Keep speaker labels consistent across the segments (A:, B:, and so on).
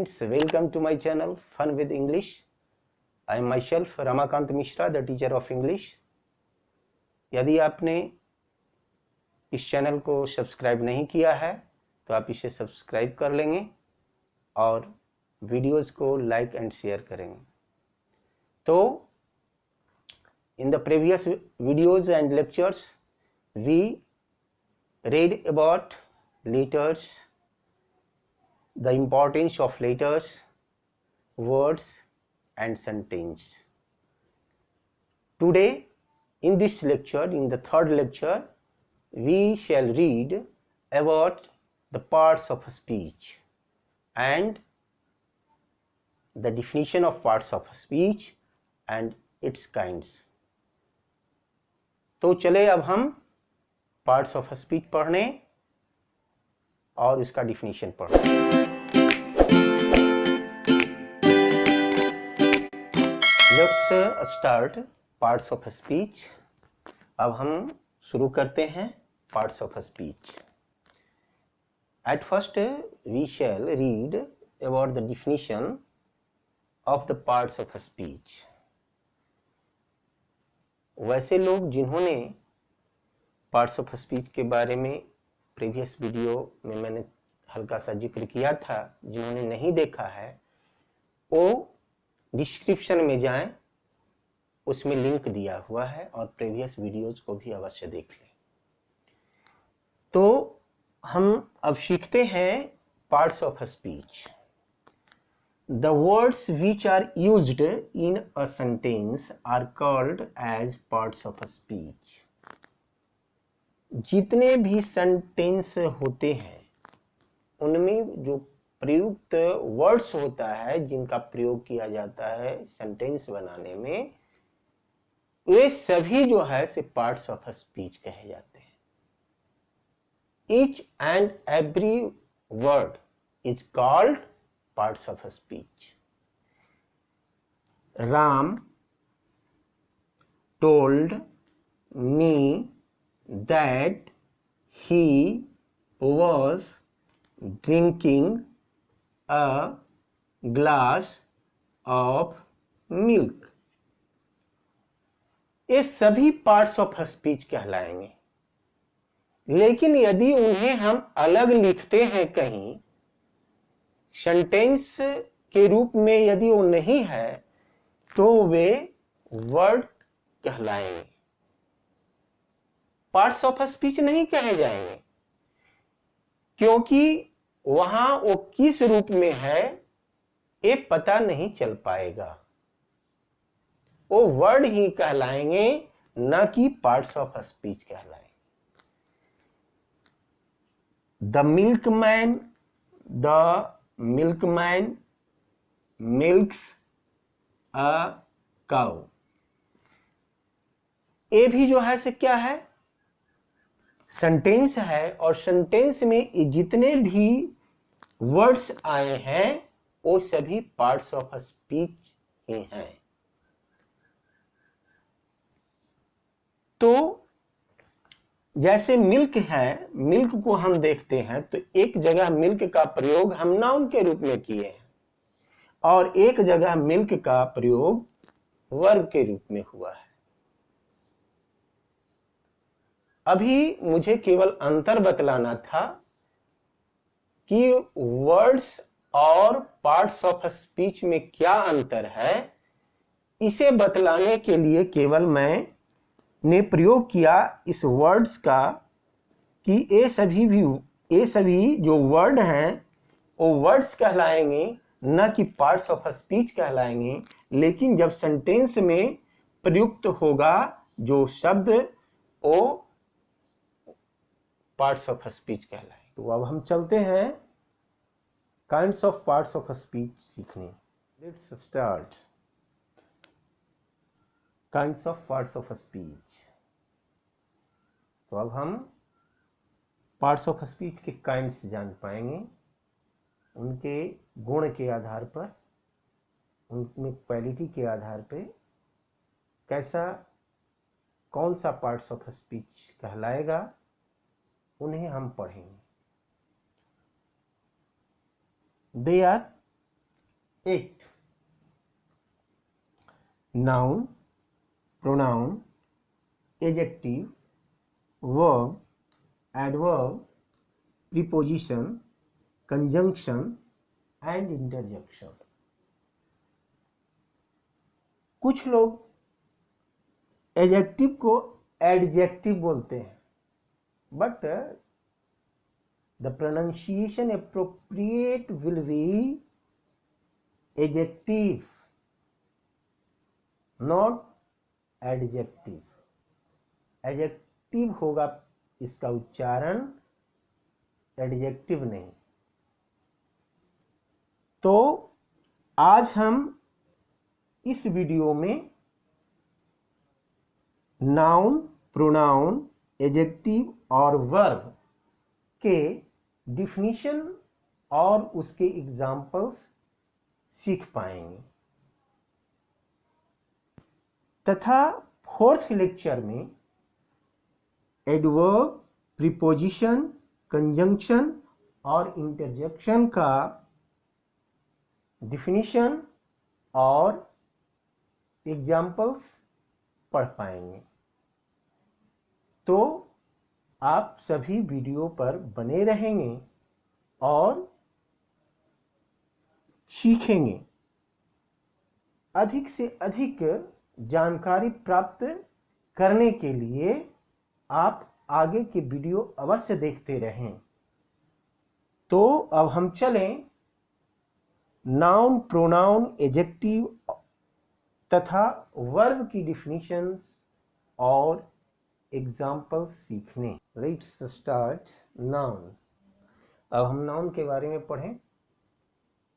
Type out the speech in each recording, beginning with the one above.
A: friends, welcome to my channel Fun with English. I am myself Ramakant Mishra, the teacher of English. यदि आपने इस channel को subscribe नहीं किया है तो आप इसे सब्सक्राइब कर लेंगे और वीडियोस को लाइक एंड शेयर करेंगे. तो in the previous videos and lectures we read about letters, the importance of letters, words and sentence. Today in this lecture, in the third lecture, we shall read about the parts of speech and the definition of parts of speech and its kinds. तो चले अब हम parts of speech पढ़ने और इसका definition पढ़ने. Let's start parts of speech. अब हम शुरू करते हैं parts of speech. At first we shall read about the definition of the parts of speech. वैसे लोग जिन्होंने पार्ट्स ऑफ स्पीच के बारे में प्रीवियस वीडियो में मैंने हल्का सा जिक्र किया था, जिन्होंने नहीं देखा है वो डिस्क्रिप्शन में जाएं, उसमें लिंक दिया हुआ है और प्रीवियस वीडियोज को भी अवश्य देख लें. तो हम अब सीखते हैं parts of speech. The words which are used in a sentence are called as parts of speech. जितने भी सेंटेंस होते हैं उनमें जो प्रयुक्त वर्ड्स होता है, जिनका प्रयोग किया जाता है सेंटेंस बनाने में, वे सभी जो है से पार्ट्स ऑफ स्पीच कहे जाते हैं. Each and every word is called parts of speech. Ram told me that he was drinking a glass of milk. ये सभी पार्ट्स ऑफ स्पीच कहलाएंगे. लेकिन यदि उन्हें हम अलग लिखते हैं कहीं सेंटेंस के रूप में, यदि वो नहीं है तो वे वर्ड कहलाएंगे, पार्ट्स ऑफ स्पीच नहीं कहे जाएंगे, क्योंकि वहां वो किस रूप में है ये पता नहीं चल पाएगा. वो वर्ड ही कहलाएंगे, न कि पार्ट्स ऑफ स्पीच कहलाएंगे. The milkman milks a cow. ये भी जो है से क्या है, सेंटेंस है, और सेंटेंस में जितने भी वर्ड्स आए हैं वो सभी पार्ट्स ऑफ स्पीच ही हैं. तो जैसे मिल्क है, मिल्क को हम देखते हैं तो एक जगह मिल्क का प्रयोग हम नाउन के रूप में किए हैं और एक जगह मिल्क का प्रयोग वर्ब के रूप में हुआ है. अभी मुझे केवल अंतर बतलाना था कि वर्ड्स और पार्ट्स ऑफ स्पीच में क्या अंतर है. इसे बतलाने के लिए केवल मैंने प्रयोग किया इस वर्ड्स का कि ये सभी जो वर्ड हैं वो वर्ड्स कहलाएंगे, न कि पार्ट्स ऑफ स्पीच कहलाएंगे. लेकिन जब सेंटेंस में प्रयुक्त होगा जो शब्द वो पार्ट्स ऑफ स्पीच कहलाएंगे. तो अब हम चलते हैं kinds of parts of speech सीखने. Let's start kinds of parts of speech. तो अब हम पार्ट्स ऑफ स्पीच के काइंड्स जान पाएंगे, उनके गुण के आधार पर, उनमें क्वालिटी के आधार पे कैसा कौन सा पार्ट्स ऑफ स्पीच कहलाएगा, उन्हें हम पढ़ेंगे. They are 8 noun, pronoun, adjective, verb, adverb, preposition, conjunction and interjection. कुछ लोग एडजेक्टिव को एडजेक्टिव बोलते हैं, but the pronunciation appropriate will be adjective, not adjective. Adjective होगा इसका उच्चारण, एडजेक्टिव नहीं। तो आज हम इस वीडियो में नाउन, प्रोनाउन, एडजेक्टिव और वर्ब के डिफिनीशन और उसके एग्जाम्पल्स सीख पाएंगे तथा फोर्थ लेक्चर में एडवर्ब, प्रीपोजिशन, कंजंक्शन और इंटरजेक्शन का डिफिनीशन और एग्जाम्पल्स पढ़ पाएंगे। तो आप सभी वीडियो पर बने रहेंगे और सीखेंगे। अधिक से अधिक जानकारी प्राप्त करने के लिए आप आगे के वीडियो अवश्य देखते रहें। तो अब हम चलें नाउन, प्रोनाउन, एडजेक्टिव तथा वर्ब की डिफिनीशंस और एग्जाम्पल्स सीखने। Let's start noun. अब हम नाउन के बारे में पढ़ें,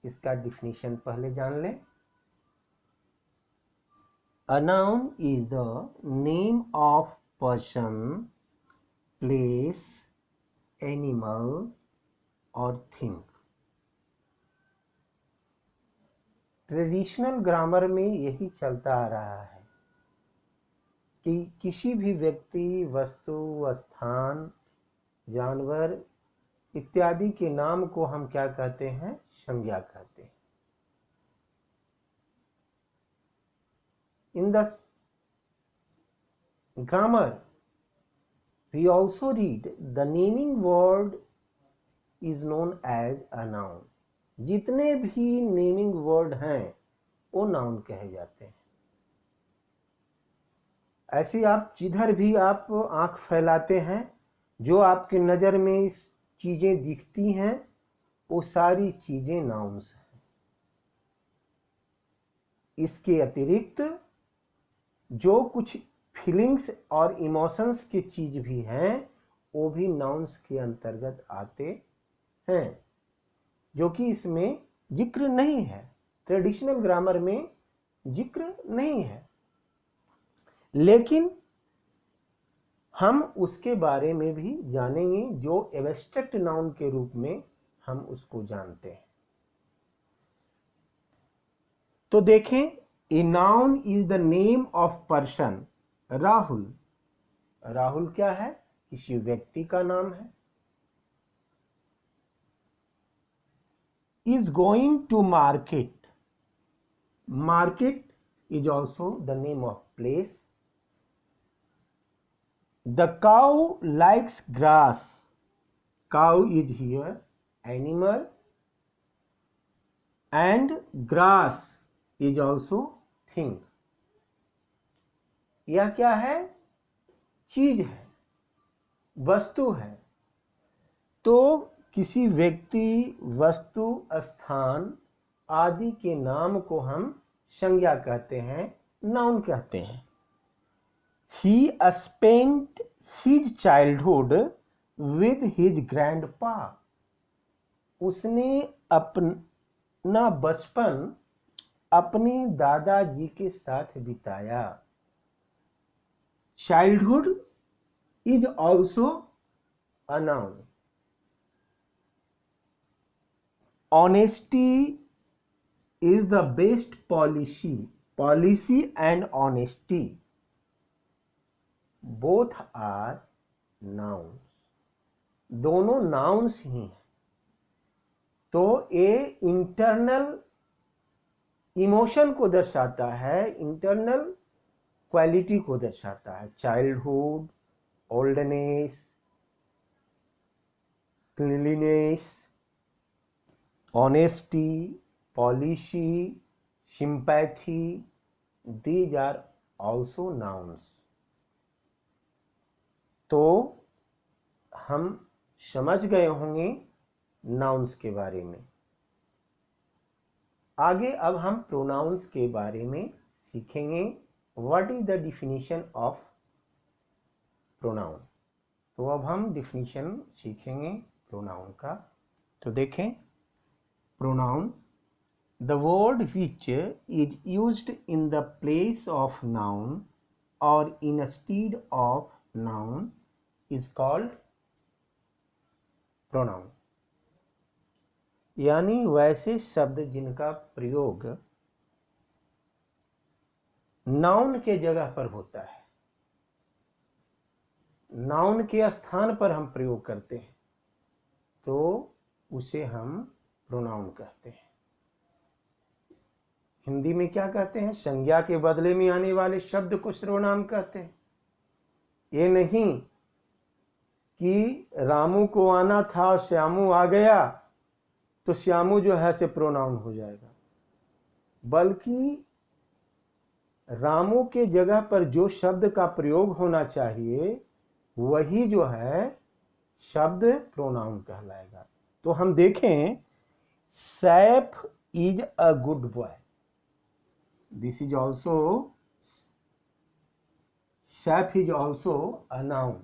A: इसका डिफिनीशन पहले जान लें। A noun is the name of person, place, animal or thing. Traditional grammar में यही चलता आ रहा है कि किसी भी व्यक्ति, वस्तु, स्थान, जानवर इत्यादि के नाम को हम क्या कहते हैं? संज्ञा कहते हैं। In the grammar, we also read the naming word is known as a noun. जितने भी नेमिंग वर्ड हैं वो नाउन कहे जाते हैं। ऐसे आप जिधर भी आप आंख फैलाते हैं, जो आपके नज़र में चीज़ें दिखती हैं, वो सारी चीज़ें नाउन्स हैं। इसके अतिरिक्त जो कुछ फीलिंग्स और इमोशंस की चीज़ भी हैं, वो भी नाउन्स के अंतर्गत आते हैं, जो कि इसमें जिक्र नहीं है। ट्रेडिशनल ग्रामर में जिक्र नहीं है, लेकिन हम उसके बारे में भी जानेंगे, जो एब्स्ट्रैक्ट नाउन के रूप में हम उसको जानते हैं। तो देखें, a noun is the name of person. Rahul, Rahul क्या है? किसी व्यक्ति का नाम है। is going to market. Market is also the name of place. The cow likes grass. Cow is here animal, and grass is also thing. यह क्या है? चीज है, वस्तु है। तो किसी व्यक्ति, वस्तु, स्थान आदि के नाम को हम संज्ञा कहते हैं, नाउन कहते हैं। He spent his childhood with his grandpa. उसने अपना बचपन अपने दादाजी के साथ बिताया। Childhood is also a noun. Honesty is the best policy. Policy and honesty both are nouns. दोनों nouns ही हैं। तो ए इंटरनल इमोशन को दर्शाता है, इंटरनल क्वालिटी को दर्शाता है, childhood, oldness, cleanliness, honesty, policy, sympathy, these are also nouns. तो हम समझ गए होंगे नाउन्स के बारे में। आगे अब हम प्रोनाउंस के बारे में सीखेंगे। What is the definition of pronoun. तो अब हम डिफिनीशन सीखेंगे प्रोनाउन का। तो देखें, pronoun, the word which is used in the place of noun और instead of noun is called pronoun. यानी वैसे शब्द जिनका प्रयोग नाउन के जगह पर होता है, नाउन के स्थान पर हम प्रयोग करते हैं, तो उसे हम प्रोनाउन कहते हैं। हिंदी में क्या कहते हैं? संज्ञा के बदले में आने वाले शब्द को सर्वनाम कहते हैं। ये नहीं कि रामू को आना था और श्यामू आ गया तो श्यामू जो है से प्रोनाउन हो जाएगा, बल्कि रामू के जगह पर जो शब्द का प्रयोग होना चाहिए वही जो है शब्द प्रोनाउन कहलाएगा। तो हम देखें, Saif is a good boy, this is also, Saif is also a noun.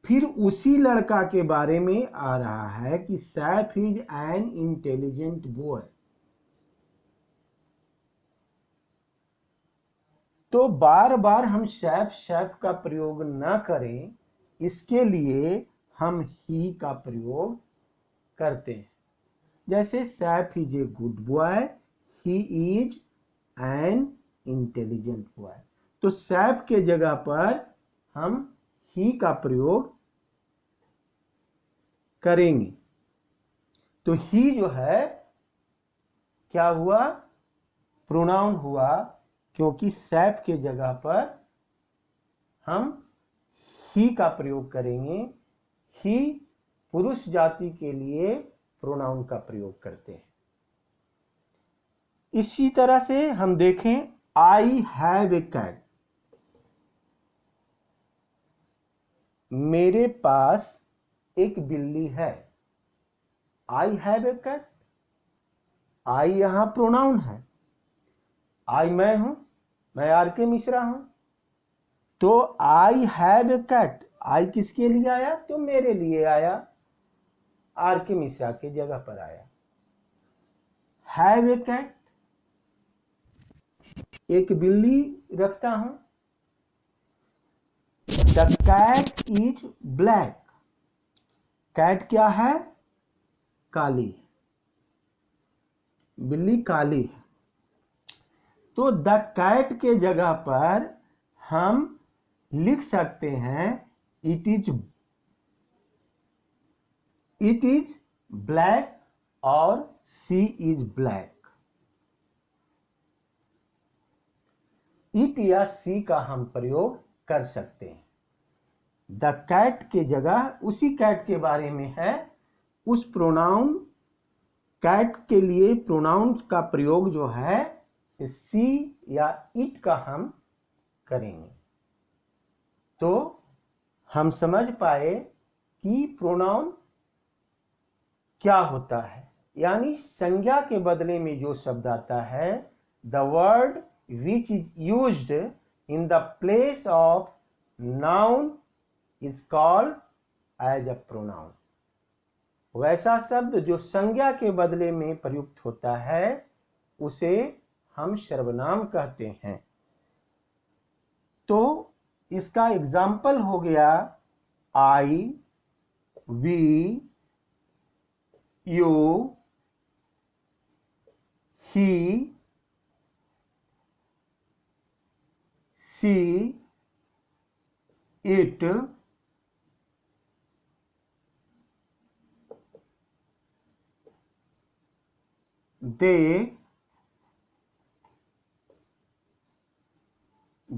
A: फिर उसी लड़का के बारे में आ रहा है कि Saif is an intelligent boy. तो बार बार हम सैफ सैफ का प्रयोग ना करें, इसके लिए हम ही का प्रयोग करते हैं। जैसे Saif is a good boy, he is an intelligent boy. तो सैफ के जगह पर हम ही का प्रयोग करेंगे। तो ही जो है क्या हुआ? प्रोनाउन हुआ, क्योंकि सैफ के जगह पर हम ही का प्रयोग करेंगे। ही पुरुष जाति के लिए प्रोनाउन का प्रयोग करते हैं। इसी तरह से हम देखें, आई हैव ए कैट, मेरे पास एक बिल्ली है। आई हैव ए कैट, आई यहां प्रोनाउन है। आई मैं हूं, मैं आर के मिश्रा हूं। तो आई हैव ए कैट, आई किसके लिए आया? तो मेरे लिए आया, आर के मिश्रा के जगह पर आया। हैव ए कैट, एक बिल्ली रखता हूं। The cat is black, cat क्या है? काली, बिल्ली काली है। तो द कैट के जगह पर हम लिख सकते हैं इट इज ब्लैक और सी इज ब्लैक। इट या सी का हम प्रयोग कर सकते हैं। द कैट के जगह उसी कैट के बारे में है, उस प्रोनाउन कैट के लिए प्रोनाउन का प्रयोग जो है सी या इट का हम करेंगे। तो हम समझ पाए कि प्रोनाउन क्या होता है। यानी संज्ञा के बदले में जो शब्द आता है, the word which is used in the place of noun is called as a pronoun. वैसा शब्द जो संज्ञा के बदले में प्रयुक्त होता है उसे हम सर्वनाम कहते हैं। तो इसका एग्जाम्पल हो गया I, we, you, he, she, it, they,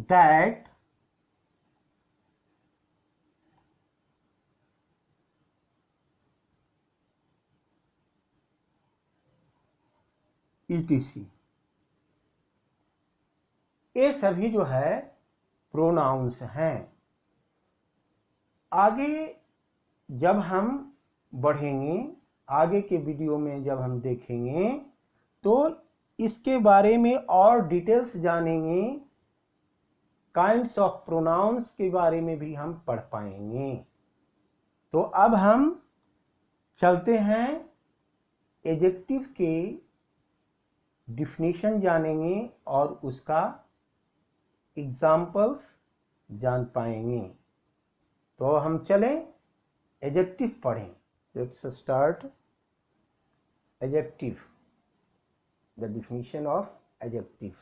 A: that, etc. ये सभी जो है प्रोनाउंस हैं। आगे जब हम बढ़ेंगे, आगे के वीडियो में जब हम देखेंगे तो इसके बारे में और डिटेल्स जानेंगे। काइंड्स ऑफ प्रोनाउंस के बारे में भी हम पढ़ पाएंगे। तो अब हम चलते हैं, एडजेक्टिव के डिफिनीशन जानेंगे और उसका एग्जाम्पल्स जान पाएंगे। तो हम चलें एडजेक्टिव पढ़ें। Let's start adjective, the definition of adjective.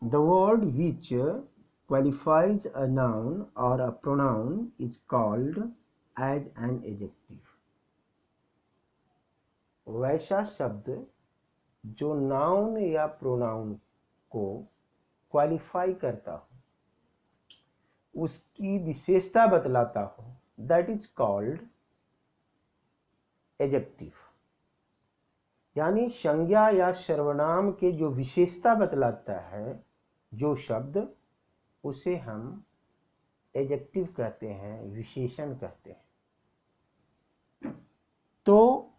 A: The word which qualifies a noun or a pronoun is called as an adjective. वैसा शब्द जो नाउन या प्रोनाउन को क्वालिफाई करता हो, उसकी विशेषता बतलाता हो, दैट इज कॉल्ड एडजेक्टिव। यानी संज्ञा या सर्वनाम के जो विशेषता बतलाता है जो शब्द, उसे हम एडजेक्टिव कहते हैं, विशेषण कहते हैं। तो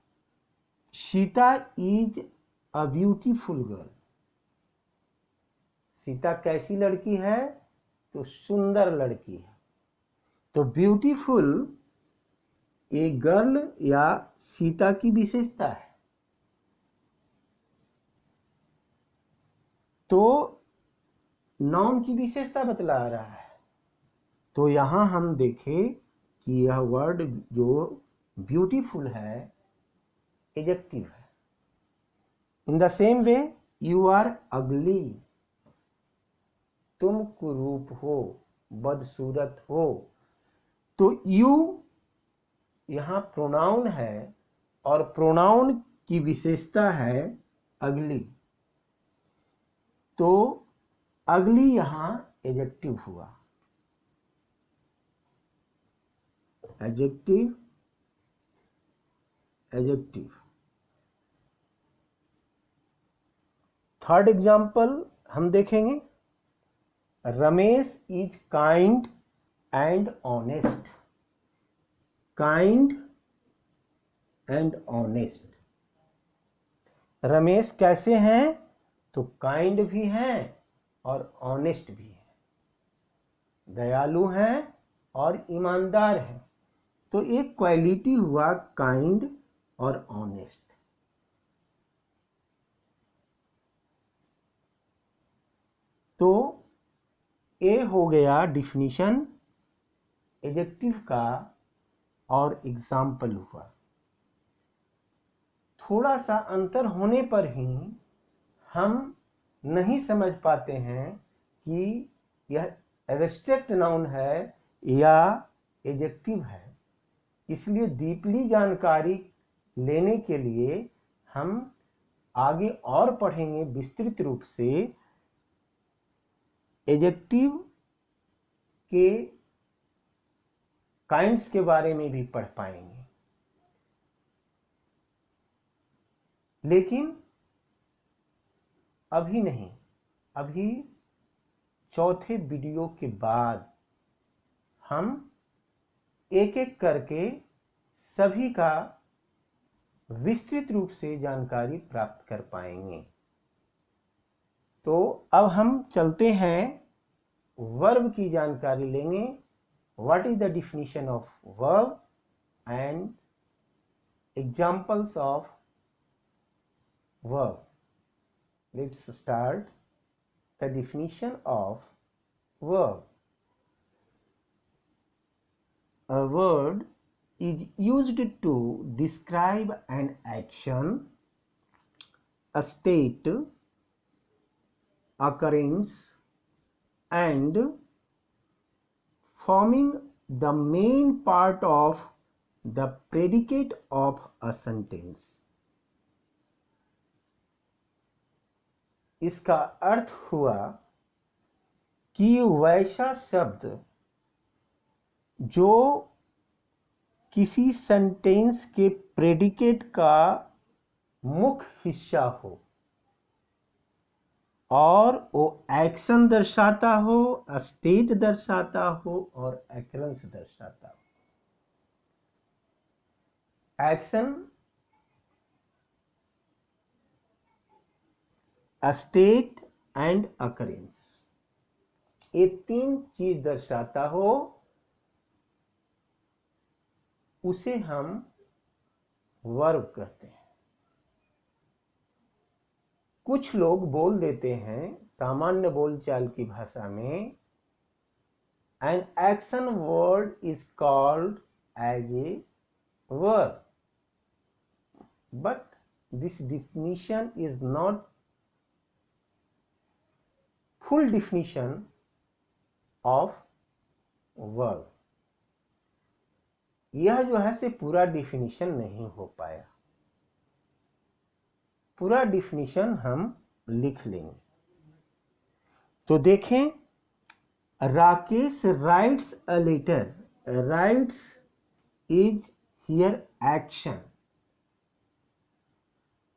A: Sita is a beautiful girl. Sita कैसी लड़की है? तो सुंदर लड़की है। तो ब्यूटीफुल एक गर्ल या सीता की विशेषता है। तो नाउन की विशेषता बतला रहा है। तो यहां हम देखें कि यह वर्ड जो ब्यूटीफुल है एडजेक्टिव है। In the same way, you are ugly, तुम कुरूप हो, बदसूरत हो। तो यू यहां प्रोनाउन है और प्रोनाउन की विशेषता है अगली। तो अगली यहां एडजेक्टिव हुआ। Adjective, adjective. थर्ड एग्जाम्पल हम देखेंगे। Ramesh is kind and honest. Kind and honest. Ramesh कैसे हैं? तो काइंड भी हैं और ऑनेस्ट भी हैं, दयालु हैं और ईमानदार हैं। तो एक क्वालिटी हुआ काइंड और ऑनेस्ट। तो ये हो गया डिफिनीशन एडजेक्टिव का और एग्जाम्पल हुआ। थोड़ा सा अंतर होने पर ही हम नहीं समझ पाते हैं कि यह एब्स्ट्रैक्ट नाउन है या एडजेक्टिव है। इसलिए डीपली जानकारी लेने के लिए हम आगे और पढ़ेंगे विस्तृत रूप से। एडजेक्टिव के काइंड्स के बारे में भी पढ़ पाएंगे। लेकिन अभी नहीं, अभी चौथे वीडियो के बाद हम एक एक करके सभी का विस्तृत रूप से जानकारी प्राप्त कर पाएंगे। तो अब हम चलते हैं, वर्ब की जानकारी लेंगे। What is the definition of verb and examples of verb. Let's start the definition of verb. A word is used to describe an action, a state, occurrence, and forming the main part of the predicate of a sentence. इसका अर्थ हुआ कि वैसा शब्द जो किसी sentence के predicate का मुख्य हिस्सा हो और वो एक्शन दर्शाता हो, स्टेट दर्शाता हो और अकरेंस दर्शाता हो। एक्शन, स्टेट एंड अकरेंस, ये तीन चीज दर्शाता हो, उसे हम वर्ब कहते हैं। कुछ लोग बोल देते हैं सामान्य बोलचाल की भाषा में, an action word is called as a verb, but this definition is not full definition of verb। यह जो है से पूरा डिफिनीशन नहीं हो पाया। पूरा डिफिनीशन हम लिख लेंगे। तो देखें, Rakesh writes a letter, writes is here action.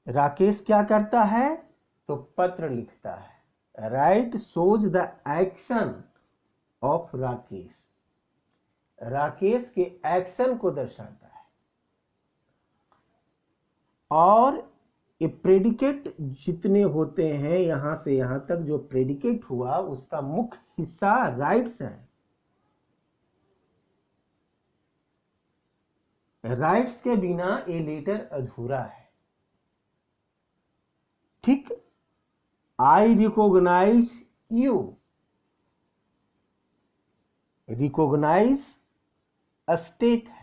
A: Rakesh क्या करता है? तो पत्र लिखता है। Write shows the action of Rakesh, Rakesh के एक्शन को दर्शाता है। और ये प्रेडिकेट जितने होते हैं यहां से यहां तक, जो प्रेडिकेट हुआ उसका मुख्य हिस्सा राइट्स है। राइट्स के बिना ये लेटर अधूरा है। ठीक, I recognise you, recognise state है।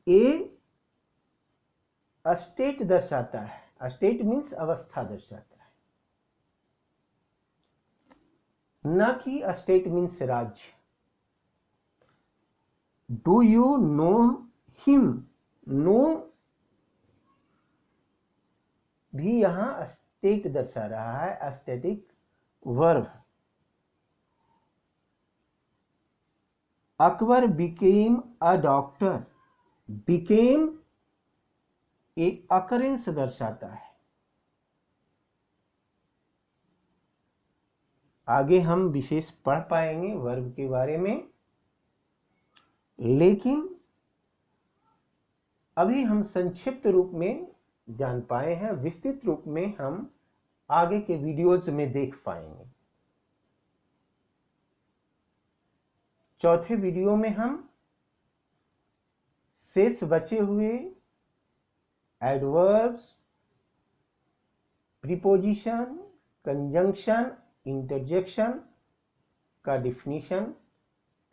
A: ए स्टेट दर्शाता है। स्टेट मीन्स अवस्था दर्शाता है, न कि स्टेट मीन्स राज्य। Do you know him, know भी यहां स्टेट दर्शा रहा है, static verb. Akbar became a doctor, became एक अकरेंस दर्शाता है। आगे हम विशेष पढ़ पाएंगे वर्ब के बारे में, लेकिन अभी हम संक्षिप्त रूप में जान पाए हैं। विस्तृत रूप में हम आगे के वीडियोज में देख पाएंगे। चौथे वीडियो में हम शेष बचे हुए एडवर्ब्स, प्रीपोजिशन, कंजंक्शन, इंटरजेक्शन का डिफिनीशन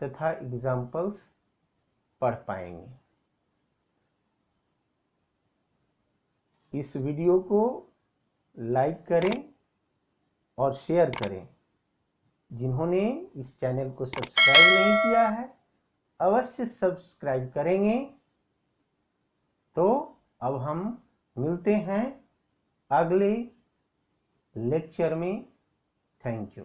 A: तथा एग्जाम्पल्स पढ़ पाएंगे। इस वीडियो को लाइक करें और शेयर करें। जिन्होंने इस चैनल को सब्सक्राइब नहीं किया है, अवश्य सब्सक्राइब करेंगे। तो अब हम मिलते हैं अगले लेक्चर में। Thank you.